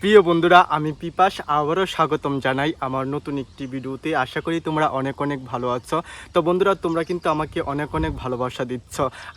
প্রিয় বন্ধুরা, আমি পিপাস আবারও স্বাগতম জানাই আমার নতুন একটি ভিডিওতে। আশা করি তোমরা অনেক অনেক ভালো আছো। তো বন্ধুরা, তোমরা কিন্তু আমাকে অনেক অনেক ভালোবাসা দিচ্ছ।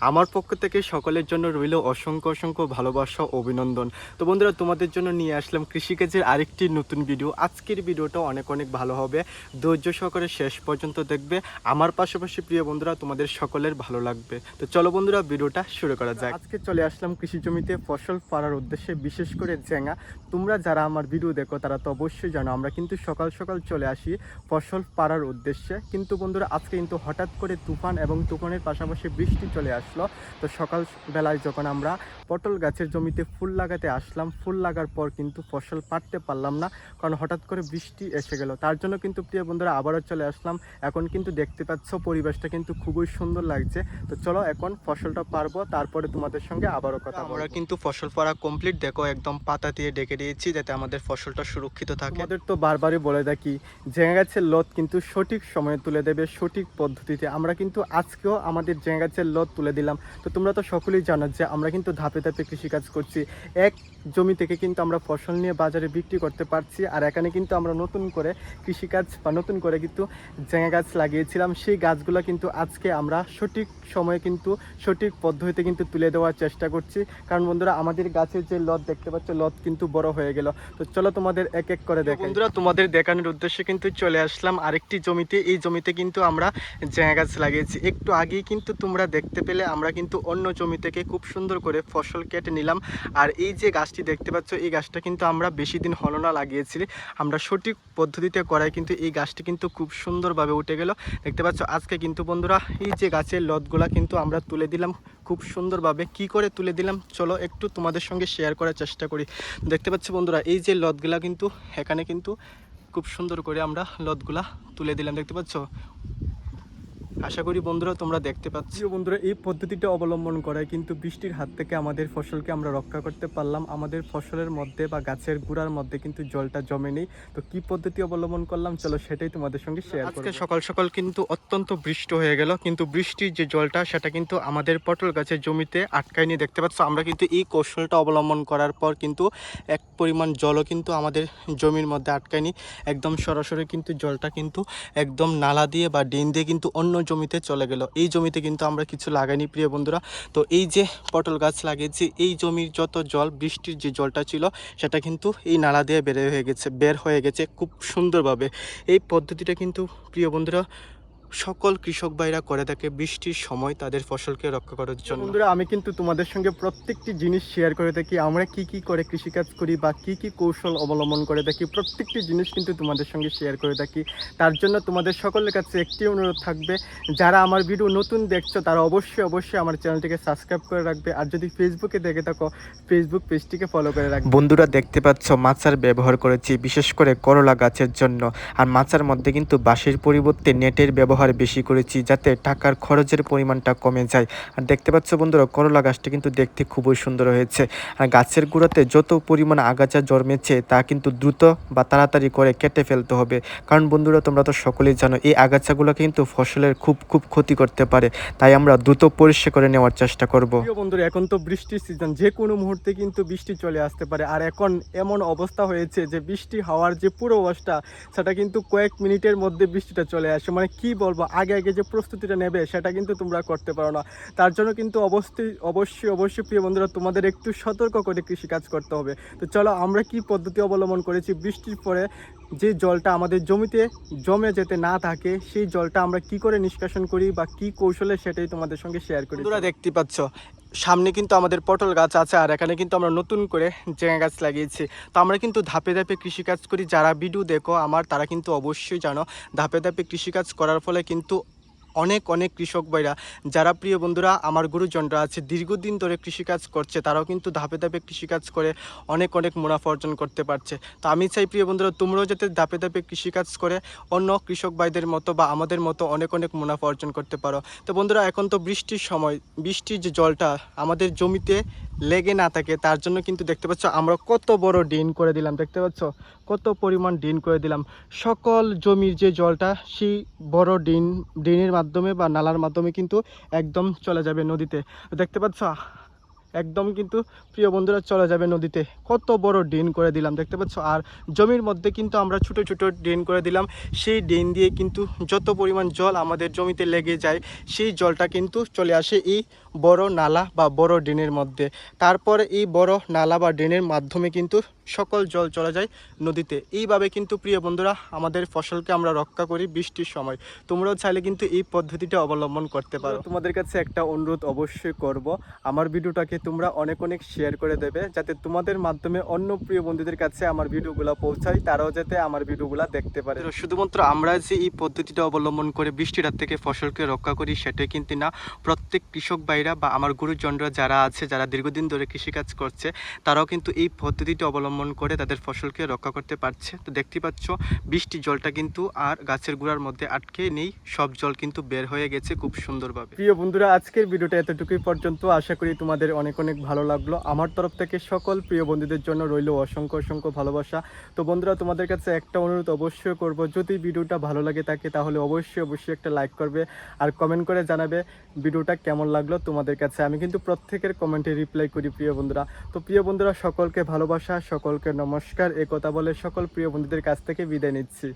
আমার পক্ষ থেকে সকলের জন্য রইল অসংখ্য অসংখ্য ভালোবাসা, অভিনন্দন। তো বন্ধুরা, তোমাদের জন্য নিয়ে আসলাম কৃষিকাজের আরেকটি নতুন ভিডিও। আজকের ভিডিওটা অনেক অনেক ভালো হবে, ধৈর্য সহকারে শেষ পর্যন্ত দেখবে। আমার পাশাপাশি প্রিয় বন্ধুরা, তোমাদের সকলের ভালো লাগবে। তো চলো বন্ধুরা, ভিডিওটা শুরু করা যাক। আজকে চলে আসলাম কৃষি জমিতে ফসল ফলার উদ্দেশ্যে, বিশেষ করে জেঙ্গা। তোমরা যারা আমার ভিডিও দেখো তারা তো অবশ্যই জানো আমরা কিন্তু সকাল সকাল চলে আসি ফসল পাড়ার উদ্দেশ্যে। কিন্তু বন্ধুরা, আজকে কিন্তু হঠাৎ করে তুফান এবং তুফানের পাশাপাশি বৃষ্টি চলে আসলো। তো সকাল বেলায় যখন আমরা পটল গাছের জমিতে ফুল লাগাতে আসলাম, ফুল লাগার পর কিন্তু ফসল পাড়তে পারলাম না, কারণ হঠাৎ করে বৃষ্টি এসে গেল। তার জন্য কিন্তু প্রিয় বন্ধুরা আবারও চলে আসলাম। এখন কিন্তু দেখতে পাচ্ছ পরিবেশটা কিন্তু খুবই সুন্দর লাগছে। তো চলো এখন ফসলটা পারবো, তারপরে তোমাদের সঙ্গে আবারও কথা বলবো। আমরা কিন্তু ফসল পাড়া কমপ্লিট, দেখো একদম পাতা দিয়ে ডেকে দিয়েছি যাতে আমাদের ফসলটা সুরক্ষিত থাকে। আমাদের তো বারবারই বলে থাকি, জেঙ্গা গাছের লত কিন্তু সঠিক সময়ে তুলে দেবে, সঠিক পদ্ধতিতে। আমরা কিন্তু আজকেও আমাদের জেঙ্গা গাছের লত তুলে দিলাম। তো তোমরা তো সকলেই জানো যে আমরা কিন্তু ধাপে ধাপে কৃষিকাজ করছি। এক জমি থেকে কিন্তু আমরা ফসল নিয়ে বাজারে বিক্রি করতে পারছি। আর এখানে কিন্তু আমরা নতুন করে কৃষিকাজ বা নতুন করে কিন্তু জেঙ্গা গাছ লাগিয়েছিলাম। সেই গাছগুলো কিন্তু আজকে আমরা সঠিক সময়ে কিন্তু সঠিক পদ্ধতিতে কিন্তু তুলে দেওয়ার চেষ্টা করছি। কারণ বন্ধুরা, আমাদের গাছের যে লত দেখতে পাচ্ছ, লত কিন্তু বড় হয়ে গেল। তো চলো তোমাদের এক এক করে দেখাই। বন্ধুরা, তোমাদের দেখানোর উদ্দেশ্যে কিন্তু চলে আসলাম আরেকটি জমিতে। এই জমিতে কিন্তু আমরা জেঙ্গা গাছ লাগিয়েছি। একটু আগেই কিন্তু তোমরা দেখতে পেলে আমরা কিন্তু অন্য জমি থেকে খুব সুন্দর করে ফসল কেটে নিলাম। আর এই যে গাছটি দেখতে পাচ্ছ, এই গাছটা কিন্তু আমরা বেশি দিন হলো না লাগিয়েছি। আমরা সঠিক পদ্ধতিতে করাই কিন্তু এই গাছটি কিন্তু খুব সুন্দরভাবে উঠে গেল। দেখতে পাচ্ছ আজকে কিন্তু বন্ধুরা এই যে গাছের লতগুলা কিন্তু আমরা তুলে দিলাম খুব সুন্দরভাবে। কি করে তুলে দিলাম চলো একটু তোমাদের সঙ্গে শেয়ার করার চেষ্টা করি। দেখতে পাচ্ছ বন্ধুরা, এই যে লতগুলা কিন্তু এখানে কিন্তু খুব সুন্দর করে আমরা লতগুলা তুলে দিলাম, দেখতে পাচ্ছ। আশা করি বন্ধুরা তোমরা দেখতে পাচ্ছ। বন্ধুরা, এই পদ্ধতিটা অবলম্বন করায় কিন্তু বৃষ্টির হাত থেকে আমাদের ফসলকে আমরা রক্ষা করতে পারলাম। আমাদের ফসলের মধ্যে বা গাছের গুঁড়ার মধ্যে কিন্তু জলটা জমে নেই। তো কি পদ্ধতি অবলম্বন করলাম চলো সেটাই তোমাদের সঙ্গে শেয়ার করব। আজকে সকাল সকাল কিন্তু অত্যন্ত বৃষ্টি হয়ে গেল, কিন্তু বৃষ্টির যে জলটা সেটা কিন্তু আমাদের পটল গাছের জমিতে আটকায়নি। দেখতে পাচ্ছ আমরা কিন্তু এই কৌশলটা অবলম্বন করার পর কিন্তু এক পরিমাণ জলও কিন্তু আমাদের জমির মধ্যে আটকায়নি। একদম সরাসরি কিন্তু জলটা কিন্তু একদম নালা দিয়ে বা ড্রেন দিয়ে কিন্তু অন্য জমিতে চলে গেল। এই জমিতে কিন্তু আমরা কিছু লাগাইনি প্রিয় বন্ধুরা। তো এই যে পটল গাছ লাগিয়েছি, এই জমির যত জল, বৃষ্টির যে জলটা ছিল সেটা কিন্তু এই নালা দিয়ে বের হয়ে গেছে খুব সুন্দরভাবে। এই পদ্ধতিটা কিন্তু প্রিয় বন্ধুরা সকল কৃষক ভাইরা করে থাকে বৃষ্টির সময় তাদের ফসলকে রক্ষা করার জন্য। বন্ধুরা, আমি কিন্তু তোমাদের সঙ্গে প্রত্যেকটি জিনিস শেয়ার করে থাকি। আমরা কি কি করে কৃষিকাজ করি বা কি কি কৌশল অবলম্বন করে থাকি, প্রত্যেকটি জিনিস কিন্তু তোমাদের সঙ্গে শেয়ার করে থাকি। তার জন্য তোমাদের সকলের কাছে একটি অনুরোধ থাকবে, যারা আমার ভিডিও নতুন দেখছো তারা অবশ্যই অবশ্যই আমার চ্যানেলটিকে সাবস্ক্রাইব করে রাখবে। আর যদি ফেসবুকে দেখে থাকো, ফেসবুক পেজটিকে ফলো করে রাখবে। বন্ধুরা, দেখতে পাচ্ছ মাচার ব্যবহার করেছি বিশেষ করে করলা গাছের জন্য। আর মাচার মধ্যে কিন্তু বাঁশের পরিবর্তে নেটের ব্যবহার বেশি করেছি যাতে টাকার খরচের পরিমাণটা কমে যায়। আর দেখতে পাচ্ছ বন্ধুরা, করলা গাছটা কিন্তু দেখতে খুবই সুন্দর হয়েছে। আর গাছের গোড়াতে যত পরিমাণ আগাছা জন্মেছে তা কিন্তু দ্রুত বা তাড়াতাড়ি করে কেটে ফেলতে হবে। কারণ বন্ধুরা, তোমরা তো সকলেই জানো এই আগাছাগুলো কিন্তু ফসলের খুব ক্ষতি করতে পারে। তাই আমরা দ্রুত পরিষ্কার করে নেওয়ার চেষ্টা করব। বন্ধুরা, এখন তো বৃষ্টির সিজন, যে কোনো মুহূর্তে কিন্তু বৃষ্টি চলে আসতে পারে। আর এখন এমন অবস্থা হয়েছে যে বৃষ্টি হওয়ার যে পুরো অবস্থা সেটা কিন্তু কয়েক মিনিটের মধ্যে বৃষ্টিটা চলে আসে। মানে কি বলবো, আগে যে প্রস্তুতিটা নেবে সেটা কিন্তু তোমরা করতে পারো না। তার জন্য কিন্তু অবশ্যই প্রিয় বন্ধুরা তোমাদের একটু সতর্ক করে কৃষিকাজ করতে হবে। তো চলো আমরা কি পদ্ধতি অবলম্বন করেছি, বৃষ্টির পরে যে জলটা আমাদের জমিতে জমে যেতে না থাকে সেই জলটা আমরা কি করে নিষ্কাশন করি বা কি কৌশলে, সেটাই তোমাদের সঙ্গে শেয়ার করি। তোমরা দেখতে পাচ্ছ সামনে কিন্তু আমাদের পটল গাছ আছে, আর এখানে কিন্তু আমরা নতুন করে জেঙ্গা গাছ লাগিয়েছি। তো আমরা কিন্তু ধাপে ধাপে কৃষিকাজ করি। যারা ভিডিও দেখো আমার, তারা কিন্তু অবশ্যই জানো ধাপে ধাপে কৃষিকাজ করার ফলে কিন্তু অনেক কৃষক ভাইরা, যারা প্রিয় বন্ধুরা আমার গুরুজনরা আছে দীর্ঘদিন ধরে কৃষিকাজ করছে, তারাও কিন্তু ধাপে ধাপে কৃষিকাজ করে অনেক মুনাফা অর্জন করতে পারছে। তো আমি চাই প্রিয় বন্ধুরা তোমরাও যাতে ধাপে ধাপে কৃষিকাজ করে অন্য কৃষক ভাইদের মতো বা আমাদের মতো অনেক মুনাফা অর্জন করতে পারো। তো বন্ধুরা, এখন তো বৃষ্টির সময়, বৃষ্টির যে জলটা আমাদের জমিতে লেগে না থাকে তার জন্য কিন্তু দেখতে পাচ্ছ আমরা কত বড় ড্রেন করে দিলাম। দেখতে পাচ্ছ কত পরিমাণ ড্রেন করে দিলাম। সকল জমির যে জলটা সেই বড় ড্রেনের মাধ্যমে বা নালার মাধ্যমে কিন্তু একদম চলে যাবে নদীতে। দেখতে পাচ্ছ একদম কিন্তু প্রিয় বন্ধুরা চলে যাবে নদীতে। কত বড় ড্রেন করে দিলাম দেখতে পাচ্ছ। আর জমির মধ্যে কিন্তু আমরা ছোট ছোট ড্রেন করে দিলাম। সেই ড্রেন দিয়ে কিন্তু যত পরিমাণ জল আমাদের জমিতে লেগে যায় সেই জলটা কিন্তু চলে আসে এই বড় নালা বা বড় ড্রেনের মধ্যে। তারপরে এই বড় নালা বা ড্রেনের মাধ্যমে কিন্তু সকল জল চলে যায় নদীতে। এইভাবে কিন্তু প্রিয় বন্ধুরা আমাদের ফসলকে আমরা রক্ষা করি বৃষ্টির সময়। তোমরাও চাইলে কিন্তু এই পদ্ধতিটা অবলম্বন করতে পারো। তোমাদের কাছে একটা অনুরোধ অবশ্যই করব, আমার ভিডিওটাকে তোমরা অনেক অনেক শেয়ার করে দেবে, যাতে তোমাদের মাধ্যমে অন্য প্রিয় বন্ধুদের কাছে আমার ভিডিওগুলো পৌঁছায়, তারাও যাতে আমার ভিডিওগুলো দেখতে পারে। শুধুমাত্র আমরা যে এই পদ্ধতিটা অবলম্বন করে বৃষ্টির হাত থেকে ফসলকে রক্ষা করি সেটাই কিন্তু না, প্রত্যেক কৃষক ভাইরা বা আমার গুরুজনরা যারা আছে, যারা দীর্ঘদিন ধরে কৃষিকাজ করছে, তারাও কিন্তু এই পদ্ধতিটা অবলম্বন করে তাদের ফসলকে রক্ষা করতে পারছে। তো দেখতে পাচ্ছ বৃষ্টির জলটা কিন্তু আর গাছের গোড়ার মধ্যে আটকে নেই, সব জল কিন্তু বের হয়ে গেছে খুব সুন্দরভাবে। প্রিয় বন্ধুরা আজকের ভিডিওটা এতটুকুই পর্যন্ত। আশা করি তোমাদের অনেক অনেক ভালো লাগলো। আমার তরফ থেকে সকল প্রিয় বন্ধুদের জন্য রইল অসংখ্য অসংখ্য ভালোবাসা। তো বন্ধুরা তোমাদের কাছে একটা অনুরোধ অবশ্যই করব, যদি ভিডিওটা ভালো লাগে থাকে তাহলে অবশ্যই একটা লাইক করবে আর কমেন্ট করে জানাবে ভিডিওটা কেমন লাগলো তোমাদের কাছে। আমি কিন্তু প্রত্যেকের কমেন্টে রিপ্লাই করি প্রিয় বন্ধুরা। তো প্রিয় বন্ধুরা সকলকে ভালোবাসা, সকলকে নমস্কার, এ কথা বলে সকল প্রিয় বন্ধুদের কাছ থেকে বিদায় নিচ্ছি।